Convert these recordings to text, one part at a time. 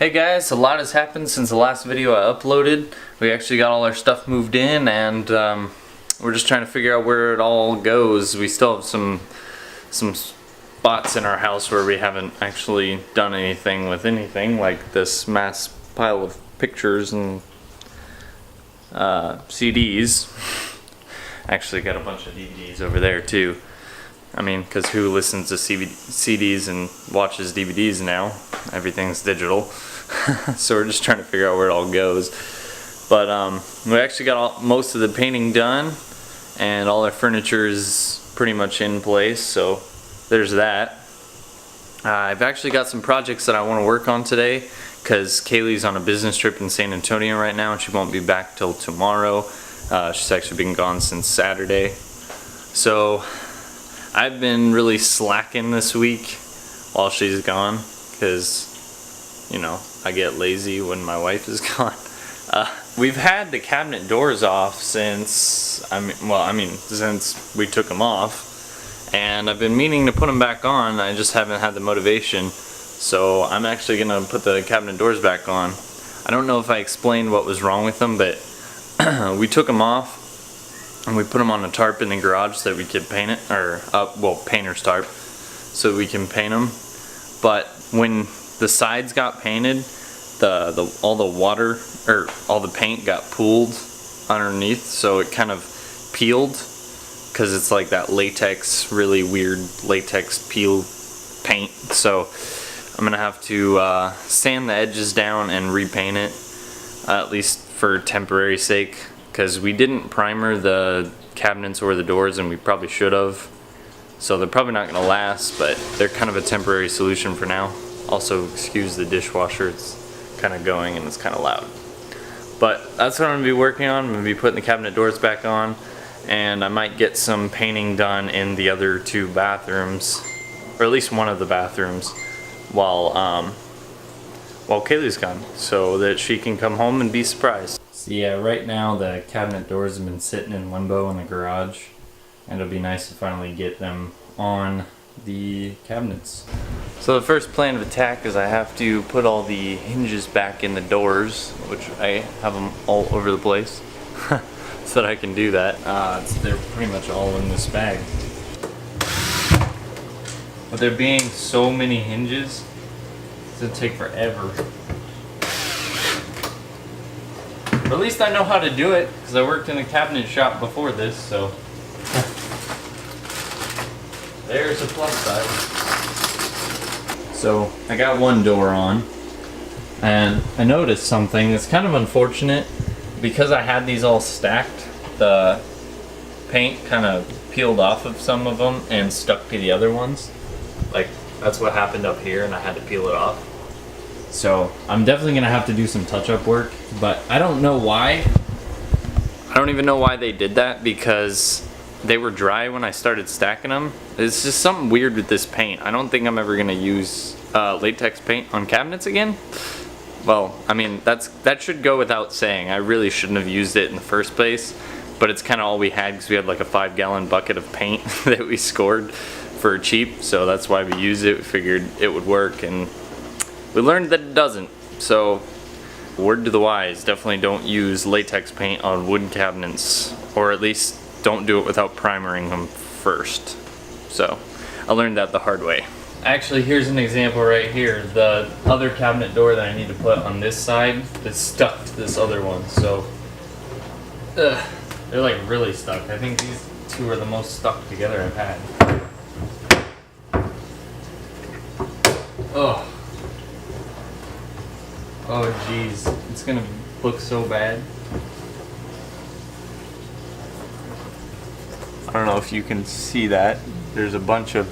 Hey guys, a lot has happened since the last video I uploaded. We actually got all our stuff moved in and we're just trying to figure out where it all goes. We still have some spots in our house where we haven't actually done anything with anything, like this mass pile of pictures and CDs. Actually got a bunch of DVDs over there too. I mean, because who listens to CDs and watches DVDs now? Everything's digital. So we're just trying to figure out where it all goes. But we actually got most of the painting done, and all our furniture is pretty much in place, so there's that. I've actually got some projects that I want to work on today, because Kaylee's on a business trip in San Antonio right now, and she won't be back till tomorrow. She's actually been gone since Saturday. So I've been really slacking this week while she's gone, because, you know, I get lazy when my wife is gone. We've had the cabinet doors off since, since we took them off, and I've been meaning to put them back on. I just haven't had the motivation, so I'm actually gonna put the cabinet doors back on. I don't know if I explained what was wrong with them, but we took them off and we put them on a tarp in the garage so that we could paint it, or painter's tarp, so we can paint them. But when the sides got painted, all the water, or all the paint got pooled underneath, so it kind of peeled, because it's like that latex, really weird latex peel paint. So I'm gonna have to sand the edges down and repaint it, at least for temporary sake, because we didn't primer the cabinets or the doors, and we probably should have. So they're probably not gonna last, but they're kind of a temporary solution for now. Also, excuse the dishwasher, it's kind of going and it's kind of loud. But that's what I'm gonna be working on. I'm gonna be putting the cabinet doors back on, and I might get some painting done in the other two bathrooms, or at least one of the bathrooms, while Kaylee's gone, so that she can come home and be surprised. So yeah, right now the cabinet doors have been sitting in limbo in the garage, and it'll be nice to finally get them on the cabinets. So the first plan of attack is I have to put all the hinges back in the doors, which I have them all over the place, so that I can do that. They're pretty much all in this bag. But there being so many hinges, it's gonna take forever. But at least I know how to do it, because I worked in a cabinet shop before this, so there's a plus side. So I got one door on, and I noticed something that's kind of unfortunate. Because I had these all stacked, the paint kind of peeled off of some of them and stuck to the other ones. Like, that's what happened up here, and I had to peel it off. So I'm definitely gonna have to do some touch-up work, but I don't know why. I don't even know why they did that, because they were dry when I started stacking them. It's just something weird with this paint. I don't think I'm ever gonna use latex paint on cabinets again. Well, I mean, that should go without saying. I really shouldn't have used it in the first place, but it's kind of all we had, because we had like a 5-gallon bucket of paint that we scored for cheap, so that's why we used it. We figured it would work, and we learned that it doesn't. So, word to the wise, definitely don't use latex paint on wood cabinets, or at least don't do it without primering them first. So, I learned that the hard way. Actually, here's an example right here. The other cabinet door that I need to put on this side is stuck to this other one, so they're like really stuck. I think these two are the most stuck together I've had. Oh geez, it's gonna look so bad. I don't know if you can see that. There's a bunch of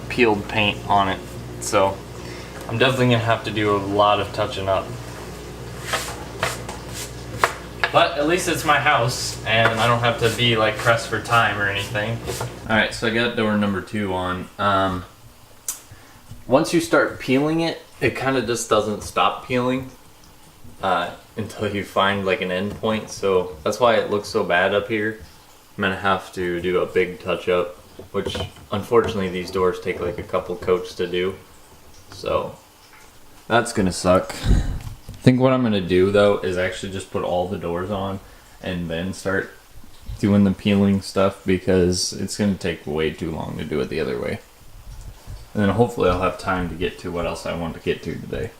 peeled paint on it, so I'm definitely gonna have to do a lot of touching up. But at least it's my house, and I don't have to be like pressed for time or anything. Alright, so I got door number 2 on. Once you start peeling it, it kind of just doesn't stop peeling until you find like an end point, so that's why it looks so bad up here. I'm gonna have to do a big touch up, which unfortunately these doors take like a couple coats to do. So That's gonna suck. I think what I'm gonna do though is actually just put all the doors on and then start doing the peeling stuff, because it's gonna take way too long to do it the other way. And then hopefully I'll have time to get to what else I want to get to today.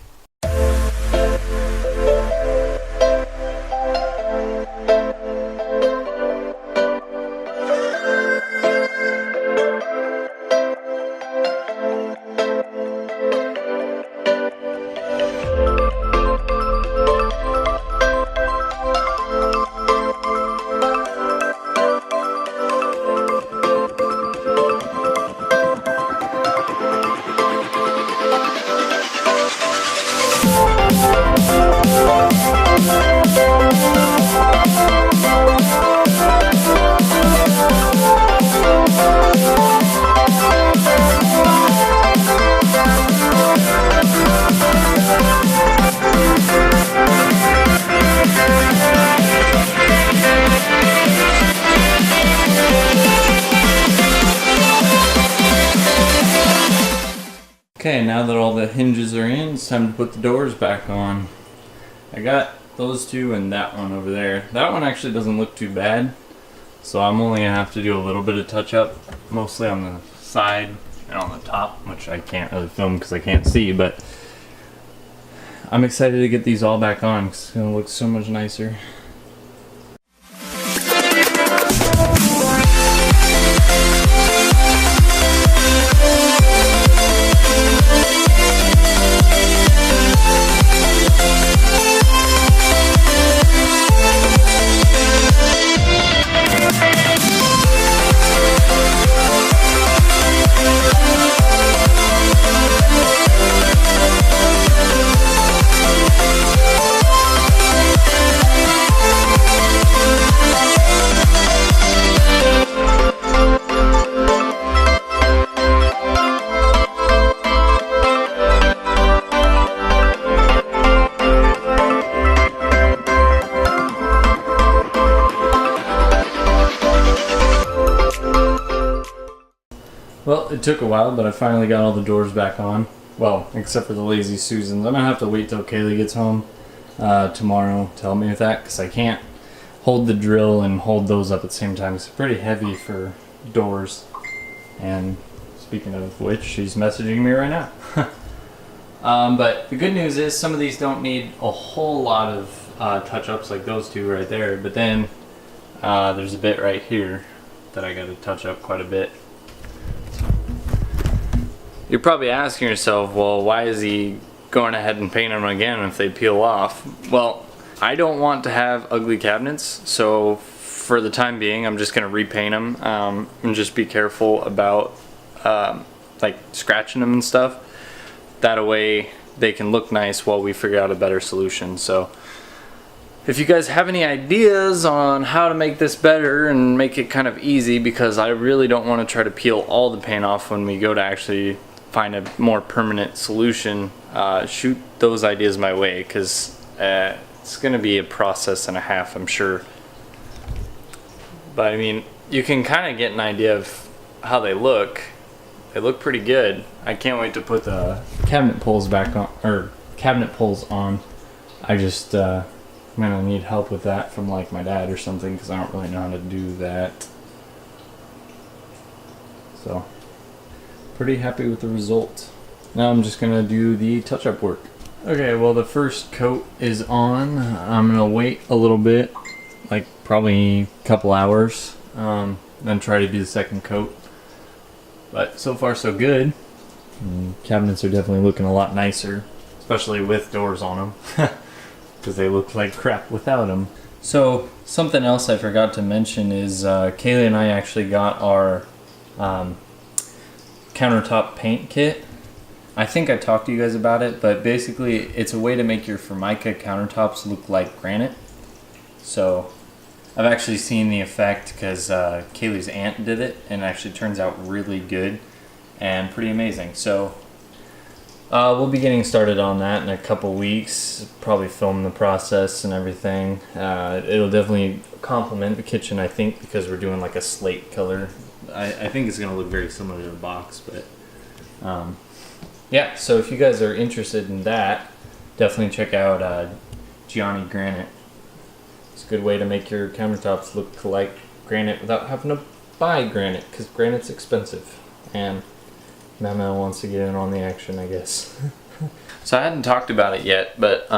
Okay, now that all the hinges are in, it's time to put the doors back on. I got those two and that one over there. That one actually doesn't look too bad, so I'm only gonna have to do a little bit of touch up, mostly on the side and on the top, which I can't really film because I can't see, but I'm excited to get these all back on because it's gonna look so much nicer. Well, it took a while, but I finally got all the doors back on. Well, except for the Lazy Susans. I'm going to have to wait till Kaylee gets home tomorrow to help me with that, because I can't hold the drill and hold those up at the same time. It's pretty heavy for doors. And speaking of which, she's messaging me right now. But the good news is some of these don't need a whole lot of touch-ups like those two right there. But then there's a bit right here that I got to touch up quite a bit. You're probably asking yourself, well, why is he going ahead and painting them again if they peel off? Well, I don't want to have ugly cabinets, so for the time being, I'm just going to repaint them and just be careful about like scratching them and stuff. That way they can look nice while we figure out a better solution. So if you guys have any ideas on how to make this better and make it kind of easy, because I really don't want to try to peel all the paint off when we go to actually find a more permanent solution, shoot those ideas my way, because it's going to be a process and a half, I'm sure. But I mean, you can kind of get an idea of how they look. They look pretty good. I can't wait to put the cabinet pulls back on, or cabinet pulls on. I just I'm gonna need help with that from like my dad or something, because I don't really know how to do that. So pretty happy with the result. Now I'm just gonna do the touch-up work. Okay, well, the first coat is on. I'm gonna wait a little bit, like probably a couple hours, then try to do the second coat. But so far so good. Cabinets are definitely looking a lot nicer, especially with doors on them, because they look like crap without them. So something else I forgot to mention is Kaylee and I actually got our countertop paint kit. I think I talked to you guys about it, but basically it's a way to make your Formica countertops look like granite. So I've actually seen the effect, because Kaylee's aunt did it, and it actually turns out really good and pretty amazing. So we'll be getting started on that in a couple weeks, probably film the process and everything. It'll definitely complement the kitchen, I think, because we're doing like a slate color. I think it's going to look very similar to the box, but yeah, so if you guys are interested in that, definitely check out Gianni Granite. It's a good way to make your countertops look like granite without having to buy granite, because granite's expensive. And Mama wants to get in on the action, I guess. So I hadn't talked about it yet, but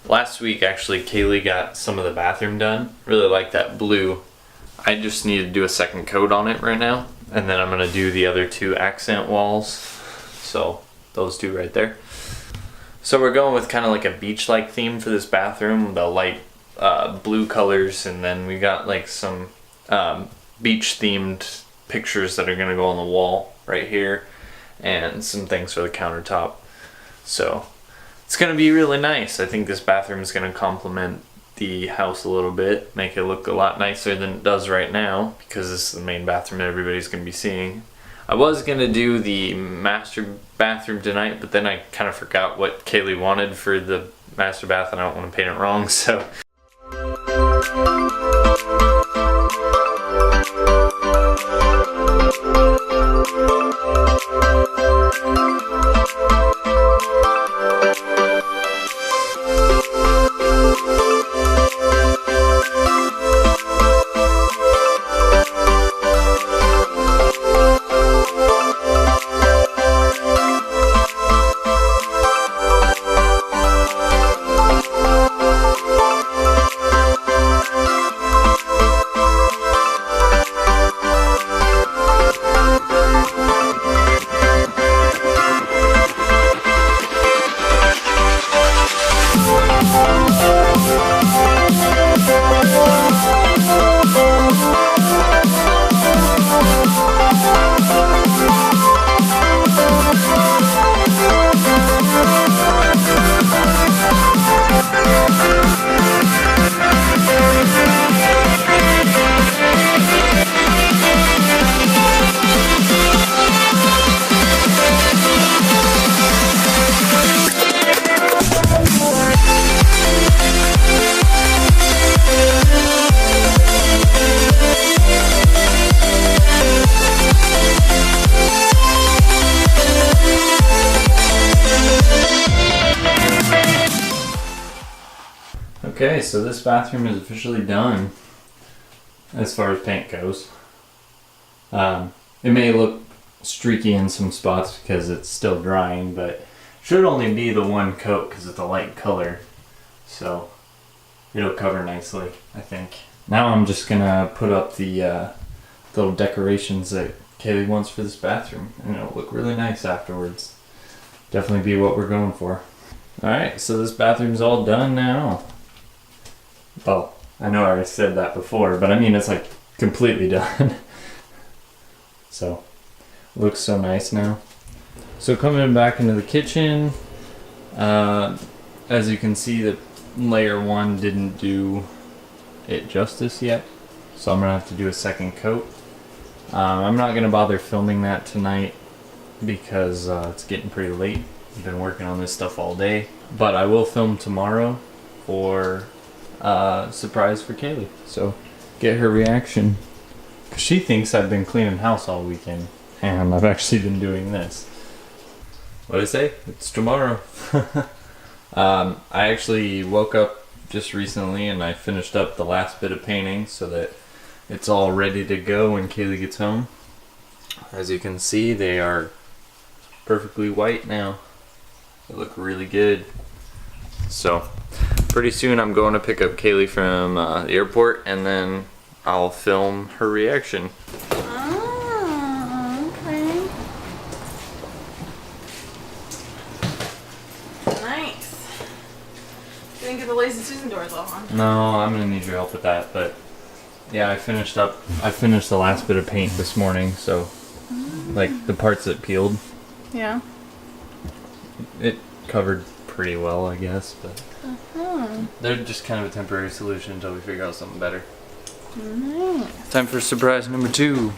last week actually Kaylee got some of the bathroom done. Really like that blue. I just need to do a second coat on it right now, and then I'm gonna do the other 2 accent walls. So those 2 right there. So we're going with kind of like a beach-like theme for this bathroom, the light blue colors, and then we got like some beach-themed pictures that are gonna go on the wall right here, and some things for the countertop. So it's gonna be really nice. I think this bathroom is gonna complement the house a little bit, make it look a lot nicer than it does right now, because this is the main bathroom that everybody's gonna be seeing. I was gonna do the master bathroom tonight, but then I kind of forgot what Kaylee wanted for the master bath, and I don't want to paint it wrong, so. Okay, so this bathroom is officially done as far as paint goes. It may look streaky in some spots because it's still drying, but it should only be the 1 coat because it's a light color. So it'll cover nicely, I think. Now I'm just gonna put up the little decorations that Kaylee wants for this bathroom, and it'll look really nice afterwards. Definitely be what we're going for. Alright, so this bathroom's all done now. Well, I know I already said that before, but I mean it's like completely done. So, looks so nice now. So coming back into the kitchen, as you can see, the layer 1 didn't do it justice yet, so I'm gonna have to do a second coat. I'm not gonna bother filming that tonight because it's getting pretty late. I've been working on this stuff all day, but I will film tomorrow for surprise for Kaylee, so get her reaction, because she thinks I've been cleaning house all weekend and I've actually been doing this. What did I say? It's tomorrow. I actually woke up just recently and I finished up the last bit of painting so that it's all ready to go when Kaylee gets home. As you can see, they are perfectly white now. They look really good. So pretty soon I'm going to pick up Kaylee from the airport, and then I'll film her reaction. Oh, okay. Nice. You didn't get the Lazy Susan doors all on. No, I'm gonna need your help with that, but yeah, I finished the last bit of paint this morning, so like the parts that peeled. Yeah. It covered pretty well, I guess, but they're just kind of a temporary solution until we figure out something better. Nice. Time for surprise number 2. You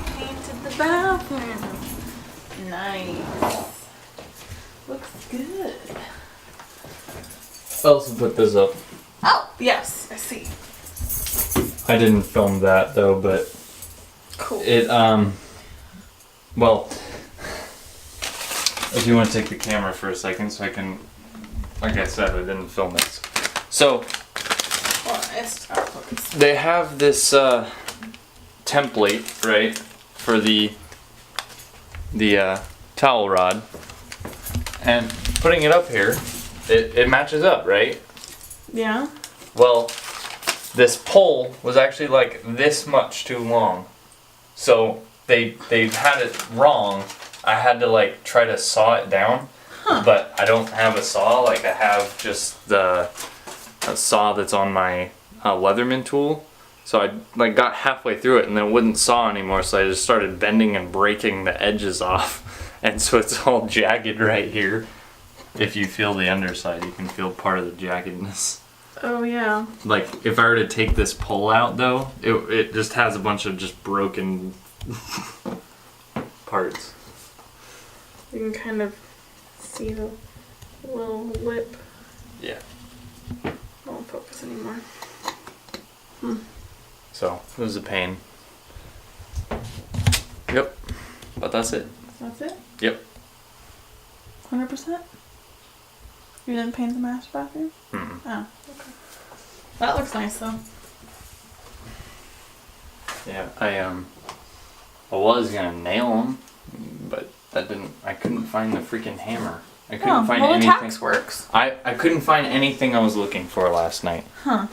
painted the bathroom. Nice. Looks good. I also put this up. Oh, yes, I see. I didn't film that though, but Cool. it well, if you want to take the camera for a second so I can, like I said, I didn't film it. So Well, it's out of focus. they have this template, right, for the towel rod, and putting it up here, it matches up, right? Yeah. Well, this pole was actually like this much too long, so they had it wrong. I had to like try to saw it down, but I don't have a saw. Like I have just a saw that's on my Leatherman tool. So I like got halfway through it and then it wouldn't saw anymore. So I just started bending and breaking the edges off, and so it's all jagged right here. If you feel the underside, you can feel part of the jaggedness. Oh yeah. Like if I were to take this pole out though, it just has a bunch of just broken parts. You can kind of see the little lip. Yeah. Won't focus anymore. So it was a pain. Yep. But that's it. That's it? Yep. 100%? You didn't paint the master bathroom? Mm-mm. Oh, okay. That looks nice though. Yeah. I was gonna nail them, but I couldn't find the freaking hammer. I couldn't find well, anything. the tax works. I couldn't find anything I was looking for last night. Huh.